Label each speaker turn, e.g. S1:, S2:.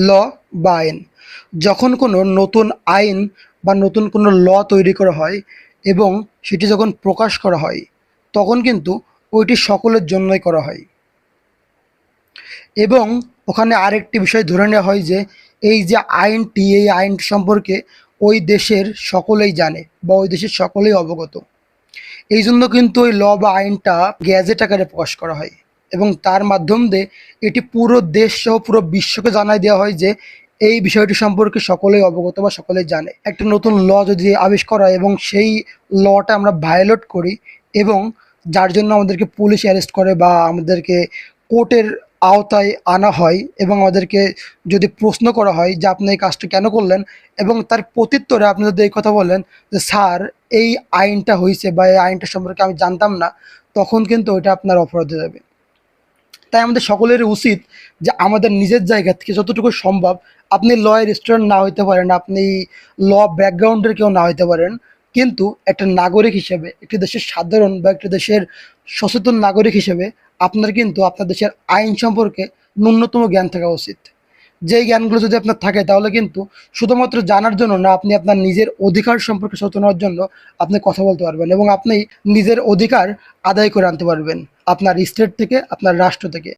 S1: ল বা আইন। যখন কোনো নতুন আইন বা নতুন কোনো তৈরি করা হয় এবং সেটি যখন প্রকাশ করা হয়, তখন কিন্তু ওইটি সকলের জন্যই করা হয়। এবং ওখানে আরেকটি বিষয় ধরে নেওয়া হয় যে এই যে আইনটি, এই আইনটি সম্পর্কে ওই দেশের সকলেই জানে বা ওই দেশের সকলেই অবগত। এই জন্য কিন্তু ওই বা আইনটা গ্যাজেট আকারে প্রকাশ করা হয় এবং তার মাধ্যম দিয়ে এটি পুরো দেশ সহ পুরো বিশ্বকে জানাই দেওয়া হয় যে এই বিষয়টি সম্পর্কে সকলেই অবগত বা সকলেই জানে। একটা নতুন যদি আবিষ্কার হয় এবং সেই টা আমরা ভায়োলেট করি এবং যার জন্য আমাদেরকে পুলিশ অ্যারেস্ট করে বা আমাদেরকে কোর্টের আওতায় আনা হয় এবং আমাদেরকে যদি প্রশ্ন করা হয় যে আপনি এই কাজটা কেন করলেন, এবং তার প্রত্যুত্তরে আপনি যদি এই কথা বলেন যে স্যার এই আইনটা হয়েছে বা এই আইনটা সম্পর্কে আমি জানতাম না, তখন কিন্তু ওইটা আপনার অপরাধ হয়ে যাবে। তাই আমাদের সকলেরই উচিত যে আমাদের নিজের জায়গা থেকে যতটুকু সম্ভব, আপনি এর স্টুডেন্ট না হইতে পারেন, আপনি ব্যাকগ্রাউন্ডের কেউ না হইতে পারেন, কিন্তু একটা নাগরিক হিসেবে, একটি দেশের সাধারণ বা একটি দেশের সচেতন নাগরিক হিসেবে আপনার কিন্তু আপনার দেশের আইন সম্পর্কে ন্যূনতম জ্ঞান থাকা উচিত। যেই জ্ঞানগুলো যদি আপনার থাকে তাহলে কিন্তু শুধুমাত্র জানার জন্য না, আপনি আপনার নিজের অধিকার সম্পর্কে সচেতন হওয়ার জন্য আপনি কথা বলতে পারবেন এবং আপনি নিজের অধিকার আদায় করে আনতে পারবেন আপনার স্টেট থেকে, আপনার রাষ্ট্র থেকে।